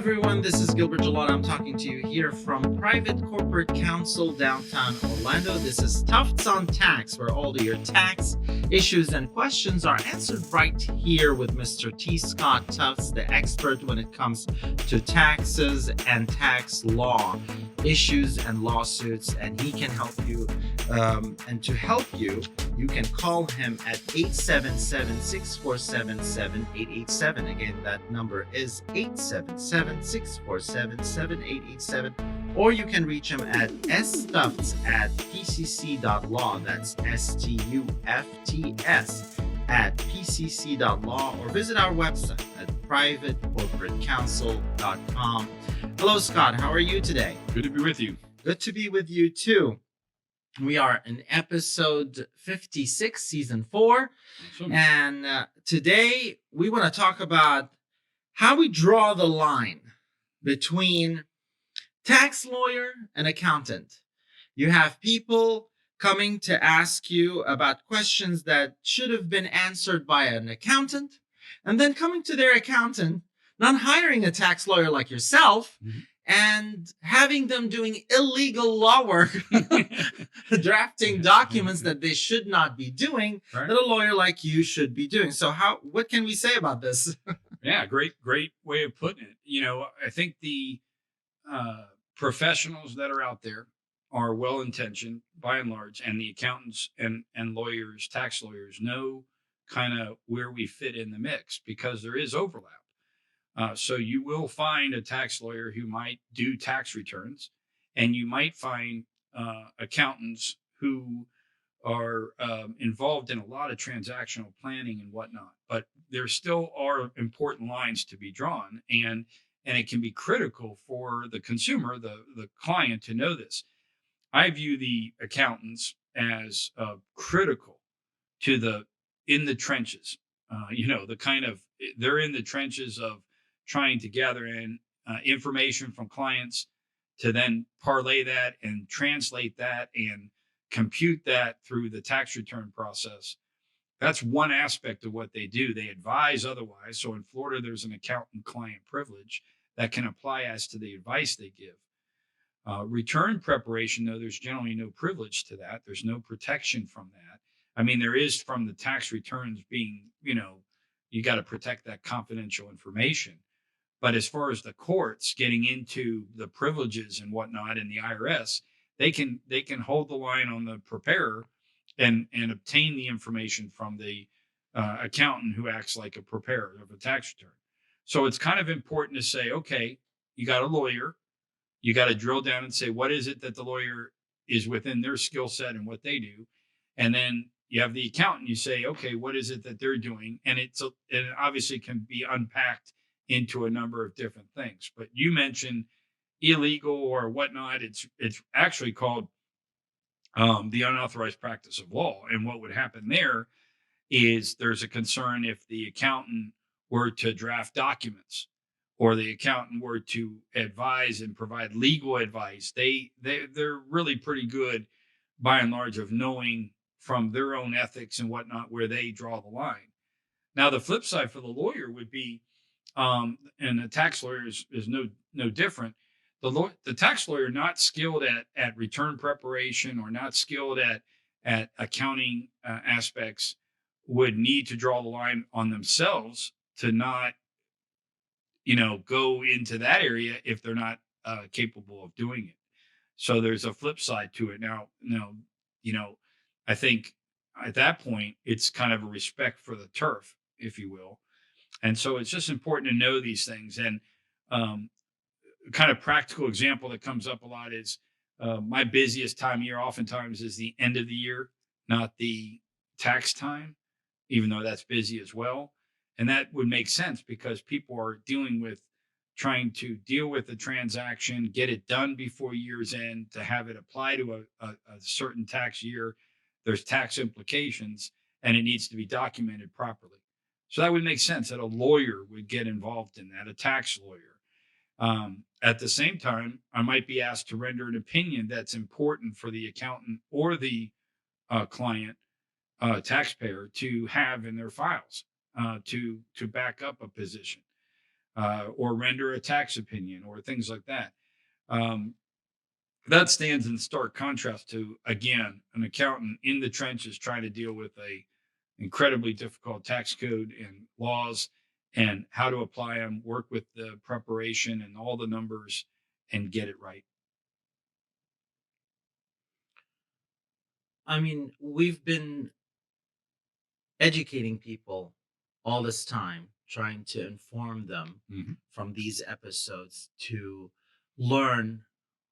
everyone, this is Gilbert Gelot. I'm talking to you here from Private Corporate Counsel downtown Orlando. This is Tufts on Tax, where all of your tax issues and questions are answered right here with Mr. T. Scott Tufts, the expert when it comes to taxes and tax law issues and lawsuits, and he can help you. And to help you, you can call him at 877-647-7887. Again, that number is 877-647-7887. Or you can reach him at stufts@pcc.law. That's STUFTS at pcc.law, or visit our website at privatecorporatecounsel.com. Hello, Scott. How are you today? Good to be with you. Good to be with you, too. We are in episode 56, season 4. Awesome. And today we want to talk about how we draw the line between tax lawyer and accountant. You have people coming to ask you about questions that should have been answered by an accountant, and then coming to their accountant, not hiring a tax lawyer like yourself, and having them doing illegal law work, drafting documents that they should not be doing, Right. that a lawyer like you should be doing. So what can we say about this? Yeah, great way of putting it. You know, I think the professionals that are out there are well-intentioned by and large, and the accountants and lawyers, tax lawyers, know kind of where we fit in the mix because there is overlap. So you will find a tax lawyer who might do tax returns, and you might find accountants who are involved in a lot of transactional planning and whatnot. But there still are important lines to be drawn, and it can be critical for the consumer, the client, to know this. I view the accountants as critical to in the trenches. They're in the trenches of trying to gather in information from clients to then parlay that and translate that and compute that through the tax return process. That's one aspect of what they do. They advise otherwise. So in Florida, there's an accountant-client privilege that can apply as to the advice they give. Return preparation, though, there's generally no privilege to that. There's no protection from that. I mean, there is from the tax returns being, you got to protect that confidential information. But as far as the courts getting into the privileges and whatnot in the IRS, they can hold the line on the preparer and obtain the information from the accountant who acts like a preparer of a tax return. So it's kind of important to say, okay, you got a lawyer, you got to drill down and say, what is it that the lawyer is within their skill set and what they do? And then you have the accountant, you say, okay, what is it that they're doing? And it obviously can be unpacked into a number of different things. But you mentioned illegal or whatnot. It's actually called the unauthorized practice of law. And what would happen there is there's a concern if the accountant were to draft documents or the accountant were to advise and provide legal advice. They're really pretty good by and large of knowing from their own ethics and whatnot where they draw the line. Now, the flip side for the lawyer would be, and the tax lawyer is no different. The tax lawyer not skilled at return preparation or not skilled at accounting aspects would need to draw the line on themselves to not, go into that area if they're not capable of doing it. So there's a flip side to it. Now, I think at that point it's kind of a respect for the turf, if you will. And so it's just important to know these things. And kind of practical example that comes up a lot is my busiest time of year oftentimes is the end of the year, not the tax time, even though that's busy as well. And that would make sense because people are trying to deal with the transaction, get it done before year's end, to have it apply to a certain tax year. There's tax implications, and it needs to be documented properly. So that would make sense that a lawyer would get involved in that, a tax lawyer. At the same time, I might be asked to render an opinion that's important for the accountant or the client, taxpayer, to have in their files to back up a position. or render a tax opinion or things like that. Um, that stands in stark contrast to, again, an accountant in the trenches trying to deal with a incredibly difficult tax code and laws and how to apply them, work with the preparation and all the numbers and get it right. I mean, we've been educating people all this time, trying to inform them Mhm. from these episodes to learn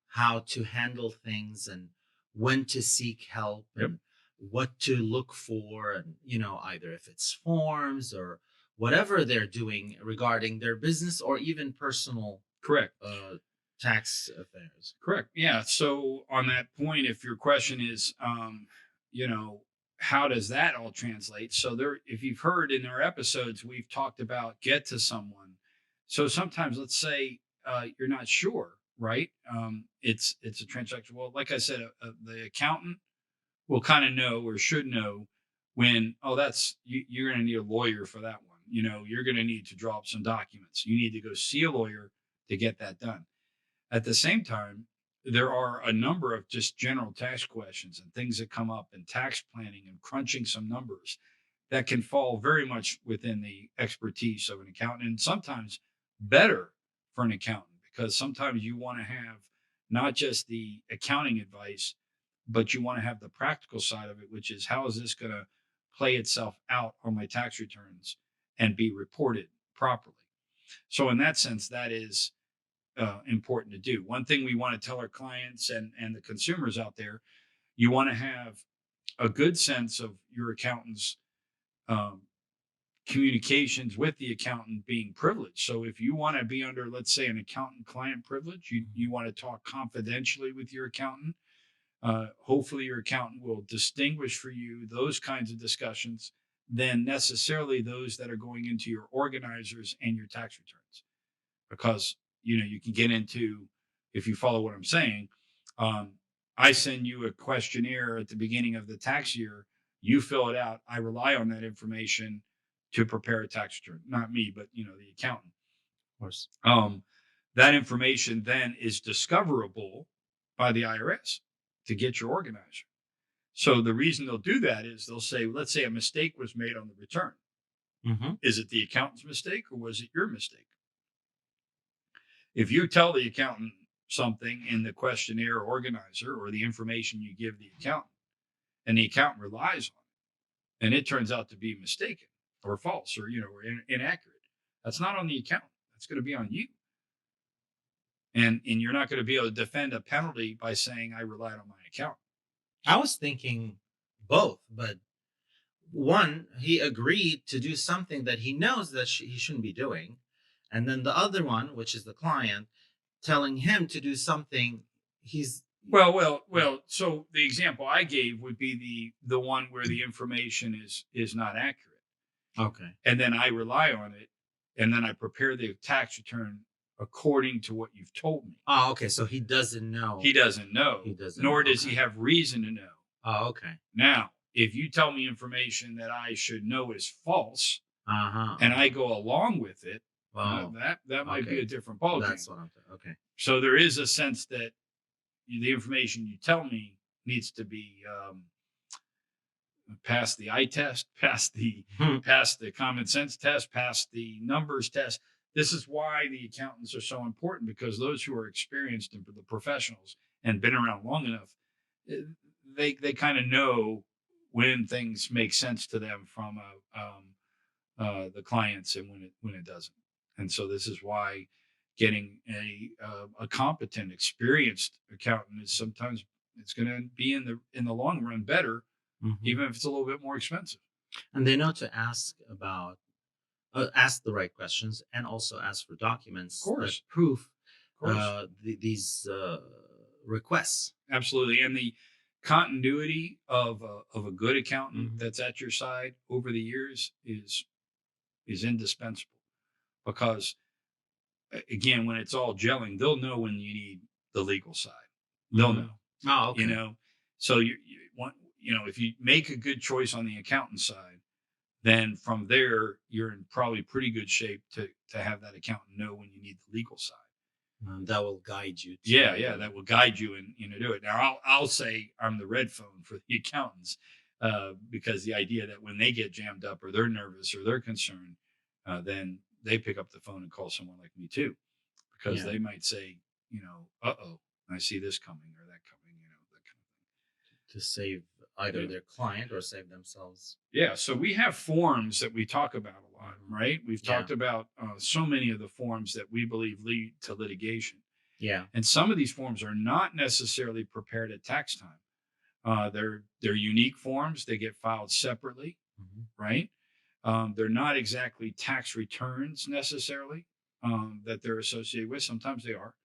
how to handle things and when to seek help Yep. and what to look for. And, either if it's forms or whatever they're doing regarding their business or even personal Correct. uh, tax affairs. Correct. Yeah. So on that point, if your question is, you know, how does that all translate? So there, if you've heard in our episodes, we've talked about get to someone. So sometimes, let's say you're not sure, right? It's a transaction. Well, like I said, the accountant will kind of know or should know when, oh, you're going to need a lawyer for that one. You're going to need to draw up some documents. You need to go see a lawyer to get that done. At the same time, there are a number of just general tax questions and things that come up in tax planning and crunching some numbers that can fall very much within the expertise of an accountant, and sometimes better for an accountant, because sometimes you want to have not just the accounting advice, but you want to have the practical side of it, which is how is this going to play itself out on my tax returns and be reported properly. So in that sense, that is important to do. One thing we want to tell our clients and the consumers out there, you want to have a good sense of your accountant's um, communications with the accountant being privileged. So if you want to be under, let's say, an accountant client privilege, you want to talk confidentially with your accountant. Hopefully your accountant will distinguish for you those kinds of discussions than necessarily those that are going into your organizers and your tax returns, because you can get into, if you follow what I'm saying, um, I send you a questionnaire at the beginning of the tax year, you fill it out, I rely on that information to prepare a tax return, not me, but the accountant. Of course. That information then is discoverable by the IRS to get your organizer. So the reason they'll do that is they'll say, let's say a mistake was made on the return. Mm-hmm. Is it the accountant's mistake or was it your mistake? If you tell the accountant something in the questionnaire organizer or the information you give the accountant, and the accountant relies on it, and it turns out to be mistaken or false or inaccurate, that's not on the accountant. That's going to be on you. And you're not going to be able to defend a penalty by saying I relied on my accountant. I was thinking both, but one, he agreed to do something that he knows that he shouldn't be doing. And then the other one, which is the client, telling him to do something he's. Well. So the example I gave would be the one where the information is not accurate, Okay. and then I rely on it, and then I prepare the tax return according to what you've told me. Oh, okay. So he doesn't know. He doesn't know. He doesn't. Nor does Okay. he have reason to know. Oh, okay. Now, if you tell me information that I should know is false, Uh-huh. and I go along with it, Well, that might be okay. a different ballgame. That's what I'm saying. Okay. So there is a sense that the information you tell me needs to be past the eye test, past the common sense test, past the numbers test. This is why the accountants are so important, because those who are experienced and the professionals and been around long enough, they kind of know when things make sense to them from the clients and when it doesn't. And so this is why getting a competent, experienced accountant is sometimes it's going to be in the long run better, even if it's a little bit more expensive. And they know to ask the right questions and also ask for documents that prove these requests. Absolutely. And the continuity of a good accountant that's at your side over the years is indispensable, because again, when it's all gelling, they'll know when you need the legal side. They'll know. Oh, okay. So you want, if you make a good choice on the accountant side, then from there you're in probably pretty good shape to have that accountant know when you need the legal side. That will guide you. Yeah, that will guide you and do it. Now I'll say I'm the red phone for the accountants, because the idea that when they get jammed up or they're nervous or they're concerned, then they pick up the phone and call someone like me too, because Yeah. they might say, uh-oh, I see this coming or that coming, that kind of thing. To save either Yeah. their client or save themselves. Yeah, so we have forms that we talk about a lot, right? We've Yeah. talked about so many of the forms that we believe lead to litigation. Yeah. And some of these forms are not necessarily prepared at tax time. They're unique forms. They get filed separately, right? They're not exactly tax returns necessarily that they're associated with. Sometimes they are.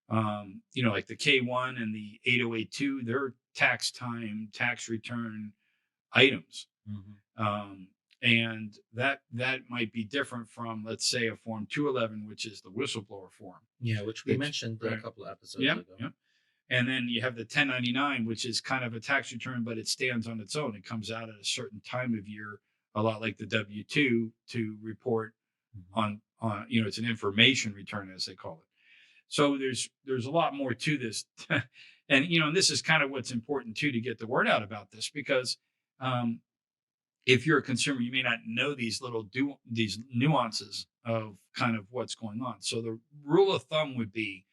Like the K1 and the 8082, they're tax time, tax return items. And that might be different from, let's say, a form 211, which is the whistleblower form. Yeah, which we mentioned a couple of episodes ago. Yeah. And then you have the 1099, which is kind of a tax return, but it stands on its own. It comes out at a certain time of year, a lot like the W-2, to report on it's an information return, as they call it. So there's a lot more to this. And, this is kind of what's important too, to get the word out about this, because if you're a consumer, you may not know these these nuances of kind of what's going on. So the rule of thumb would be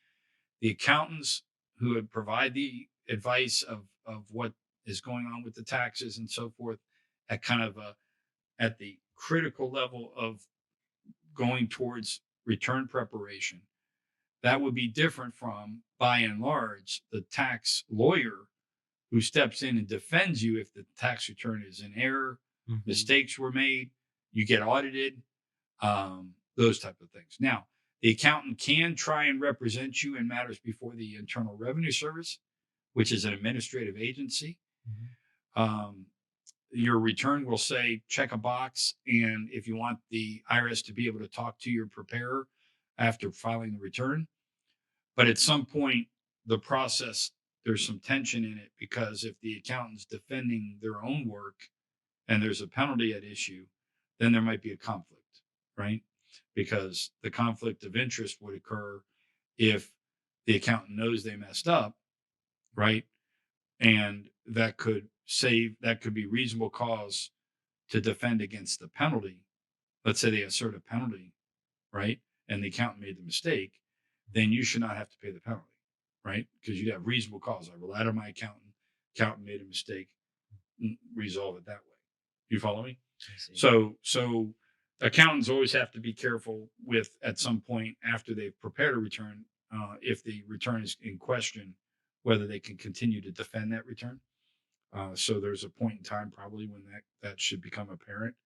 the accountants who would provide the advice of what is going on with the taxes and so forth at kind of at the critical level of going towards return preparation. That would be different from, by and large, the tax lawyer who steps in and defends you if the tax return is in error, mistakes were made, you get audited, those type of things. Now, the accountant can try and represent you in matters before the Internal Revenue Service, which is an administrative agency. Your return will say, check a box. And if you want the IRS to be able to talk to your preparer after filing the return. But at some point, the process, there's some tension in it, because if the accountant's defending their own work and there's a penalty at issue, then there might be a conflict, right? Because the conflict of interest would occur if the accountant knows they messed up, right? And that could be reasonable cause to defend against the penalty. Let's say they assert a penalty, right? And the accountant made the mistake, then you should not have to pay the penalty, right? Because you'd have reasonable cause. I relied on my accountant made a mistake, resolve it that way. You follow me? So accountants always have to be careful with, at some point after they've prepared a return, if the return is in question, whether they can continue to defend that return. So there's a point in time probably when that should become apparent.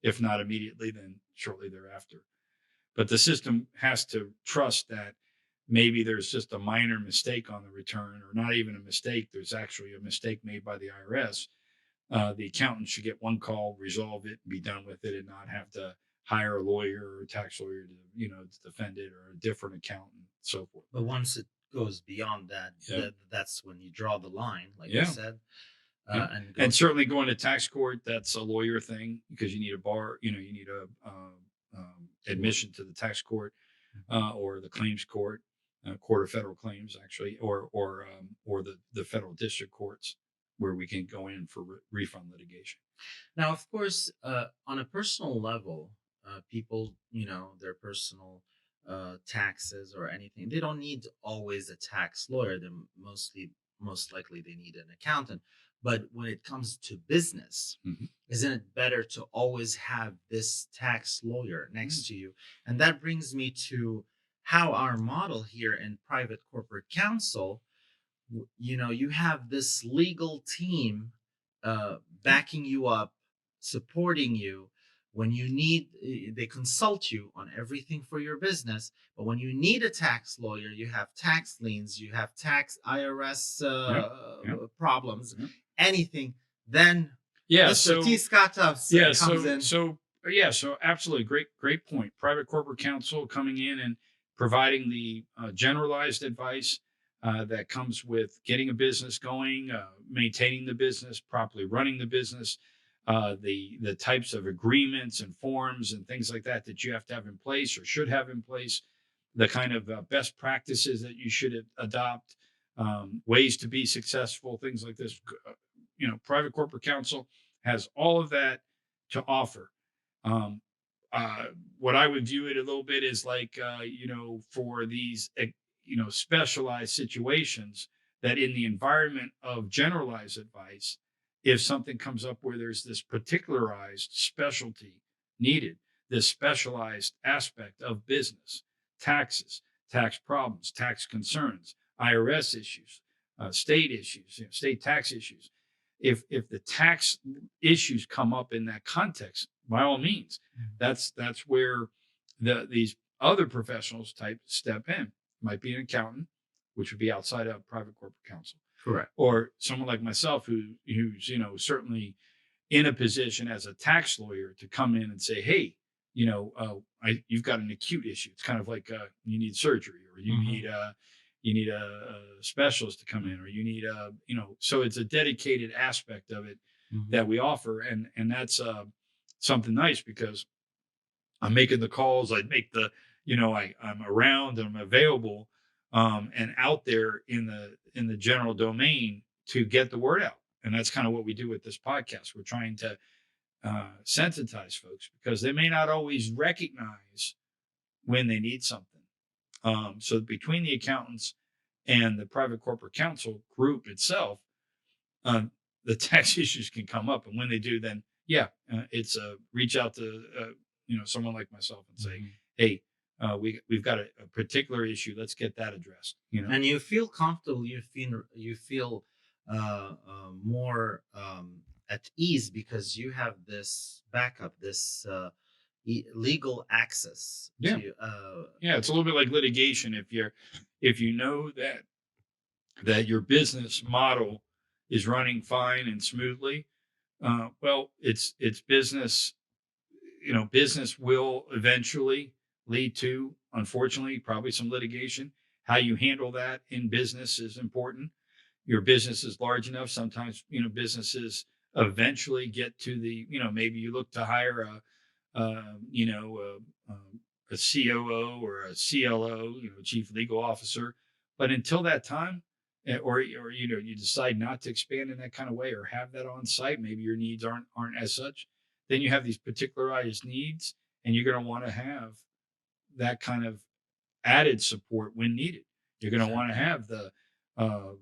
If not immediately, then shortly thereafter. But the system has to trust that maybe there's just a minor mistake on the return, or not even a mistake. There's actually a mistake made by the IRS. The accountant should get one call, resolve it, and be done with it, and not have to hire a lawyer or a tax lawyer to defend it, or a different accountant, so forth. But once it goes beyond that, that's when you draw the line, like you said. And certainly going to tax court, that's a lawyer thing, because you need a bar, you need a admission to the tax court, or the claims court, court of federal claims, actually, or the federal district courts, where we can go in for refund litigation. Now, of course, on a personal level, people, their personal taxes or anything, they don't need always a tax lawyer. They're most likely they need an accountant. But when it comes to business, isn't it better to always have this tax lawyer next to you? And that brings me to how our model here in private corporate counsel, you have this legal team backing you up, supporting you. When you need, they consult you on everything for your business. But when you need a tax lawyer, you have tax liens, you have tax IRS problems, anything, then Mr. T. Scott Tufts comes in. So absolutely. Great point. Private corporate counsel coming in and providing the generalized advice that comes with getting a business going, maintaining the business, properly running the business, the types of agreements and forms and things like that that you have to have in place or should have in place, the kind of best practices that you should adopt, ways to be successful, things like this. Private corporate counsel has all of that to offer. Um, what I would view it a little bit is like, for these, specialized situations, that in the environment of generalized advice, if something comes up where there's this particularized specialty needed, this specialized aspect of business, taxes, tax problems, tax concerns, IRS issues, state issues, state tax issues. If the tax issues come up in that context, by all means, that's where these other professionals type step in. Might be an accountant, which would be outside of private corporate counsel, Correct. or someone like myself who's certainly in a position as a tax lawyer to come in and say, hey, you've got an acute issue. It's kind of like you need surgery, or you need a specialist to come in, or you need so it's a dedicated aspect of it that we offer, and that's something nice, because I'm making the calls. I make I'm around and I'm available, and out there in the general domain to get the word out. And that's kind of what we do with this podcast. We're trying to sensitize folks, because they may not always recognize when they need something. So between the accountants and the private corporate counsel group itself, the tax issues can come up, and when they do, then it's reach out to someone like myself and say, hey, we've got a particular issue. Let's get that addressed. And you feel comfortable. You feel more at ease, because you have this backup, this legal access. Yeah. To, it's a little bit like litigation. If you know that your business model is running fine and smoothly, well, it's business. Business will eventually lead to, unfortunately, probably some litigation. How you handle that in business is important. Your business is large enough. Sometimes, businesses eventually get to the, maybe you look to hire a COO or a CLO, chief legal officer. But until that time, or you decide not to expand in that kind of way, or have that on site, maybe your needs aren't as such, then you have these particularized needs, and you're going to want to have that kind of added support when needed. You're going to want to have the a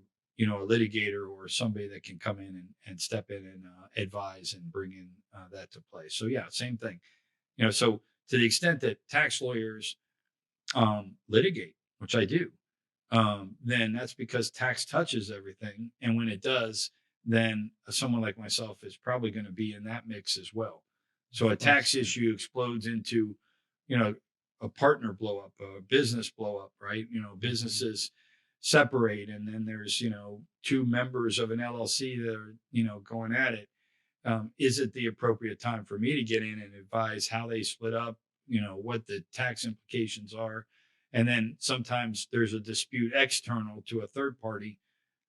litigator or somebody that can come in and step in and advise and bring in that to play. So same thing. So to the extent that tax lawyers litigate, which I do, then that's because tax touches everything. And when it does, then someone like myself is probably going to be in that mix as well. So a tax issue explodes into, a partner blow up, a business blow up, right? Businesses separate, and then there's, two members of an LLC that are, going at it. Is it the appropriate time for me to get in and advise how they split up, what the tax implications are? And then sometimes there's a dispute external to a third party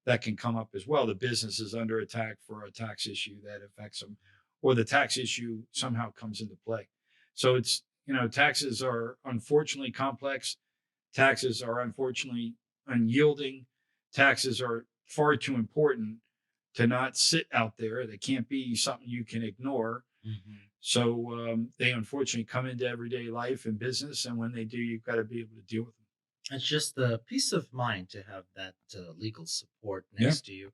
that can come up as well. The business is under attack for a tax issue that affects them, or the tax issue somehow comes into play. So it's, taxes are unfortunately complex. Taxes are unfortunately unyielding. Taxes are far too important to not sit out there. They can't be something you can ignore. So they unfortunately come into everyday life and business, and when they do, you've got to be able to deal with them. It's just the peace of mind to have that legal support next to you,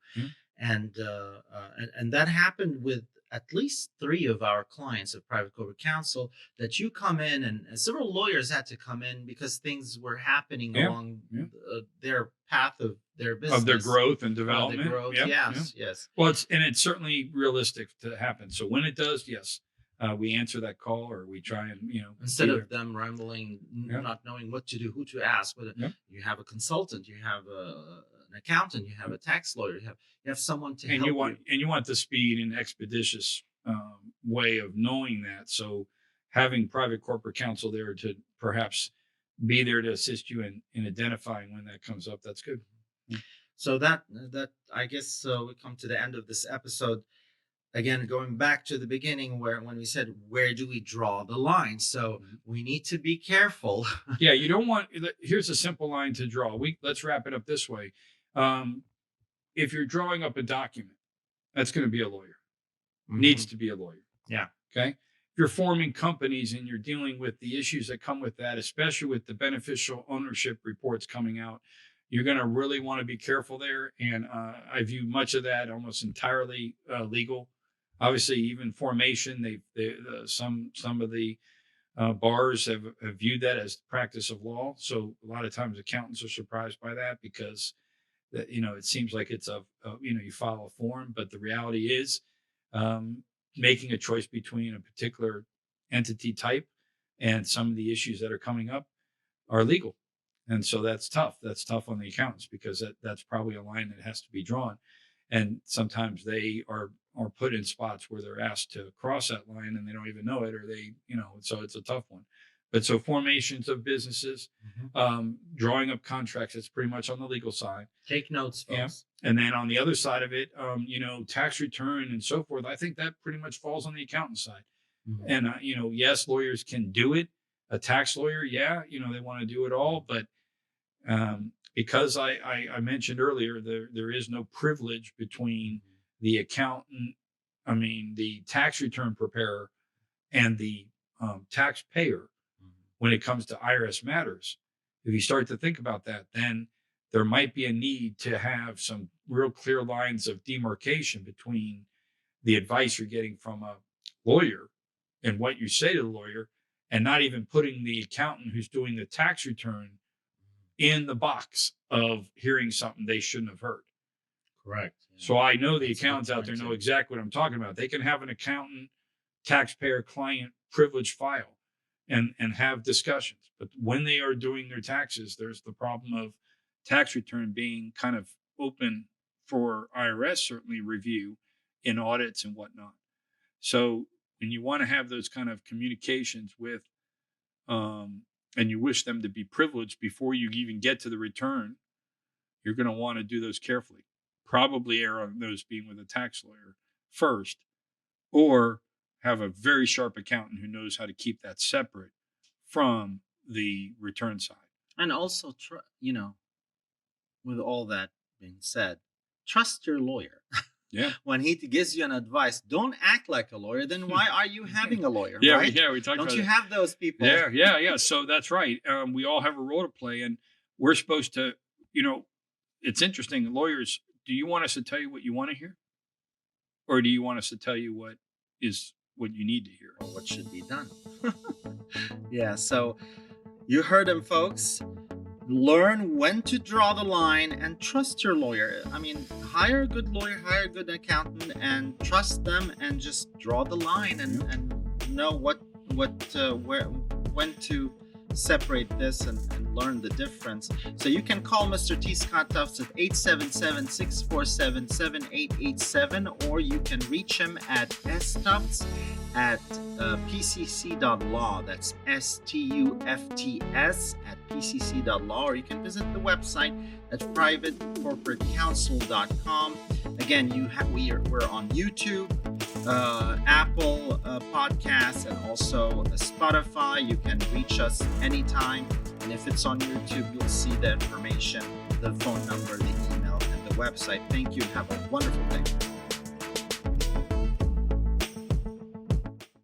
and that happened with at least 3 of our clients of private corporate counsel, that you come in, and several lawyers had to come in because things were happening along their path of their business, of their growth and development. Yes. Well, it's certainly realistic to happen. So when it does, yes, we answer that call, or we try and instead of them rambling, not knowing what to do, who to ask. But you have a consultant, you have an accountant, you have a tax lawyer, you have someone to help you. And you want the speed and expeditious way of knowing that. So having private corporate counsel there to perhaps be there to assist you in identifying when that comes up, that's good. So that I guess we come to the end of this episode. again, going back to the beginning where when we said, where do we draw the line? So we need to be careful. Yeah, you don't want. Here's a simple line to draw. Let's wrap it up this way. If you're drawing up a document, that's going to be a lawyer. Needs to be a lawyer. Yeah. Okay. If you're forming companies and you're dealing with the issues that come with that, especially with the beneficial ownership reports coming out, you're going to really want to be careful there. And I view much of that almost entirely legal. Obviously, even formation, some of the bars have viewed that as the practice of law. So a lot of times accountants are surprised by that because that, it seems like it's you file a form, but the reality is making a choice between a particular entity type and some of the issues that are coming up are legal. And so that's tough. That's tough on the accountants because that's probably a line that has to be drawn. And sometimes they are put in spots where they're asked to cross that line and they don't even know it, or so it's a tough one. But so formations of businesses, drawing up contracts, it's pretty much on the legal side. Take notes, folks. Yeah. And then on the other side of it, tax return and so forth, I think that pretty much falls on the accountant side. And, yes, lawyers can do it. A tax lawyer, they want to do it all. But because I mentioned earlier, there is no privilege between the accountant, the tax return preparer and the taxpayer when it comes to IRS matters. If you start to think about that, then there might be a need to have some real clear lines of demarcation between the advice you're getting from a lawyer and what you say to the lawyer, and not even putting the accountant who's doing the tax return in the box of hearing something they shouldn't have heard. Correct. Yeah. So I know the accountants out there know exactly what I'm talking about. They can have an accountant, taxpayer, client privilege file and have discussions. But when they are doing their taxes, there's the problem of tax return being kind of open for IRS, certainly review in audits and whatnot. So when you want to have those kind of communications with, and you wish them to be privileged before you even get to the return, you're going to want to do those carefully. Probably err on those being with a tax lawyer first, or have a very sharp accountant who knows how to keep that separate from the return side. And also, with all that being said, trust your lawyer. Yeah. When he gives you an advice, don't act like a lawyer. Then why are you having a lawyer? Yeah, right? We talked about Don't you that. have those people? Yeah. So that's right. We all have a role to play, and we're supposed to, it's interesting. Lawyers, do you want us to tell you what you want to hear? Or do you want us to tell you what you need to hear? Or what should be done? Yeah, so you heard him, folks. Learn when to draw the line and trust your lawyer. Hire a good lawyer, hire a good accountant, and trust them, and just draw the line and know when to separate this and learn the difference. So you can call Mr. T. Scott Tufts at 877-647-7887, or you can reach him at stufts@pcc.law. That's STUFTS at pcc.law, or you can visit the website at privatecorporatecounsel.com. Again, we're on YouTube, Apple Podcasts, and also Spotify. You can reach us anytime, and if it's on YouTube, you'll see the information, the phone number, the email, and the website. Thank you. Have a wonderful day.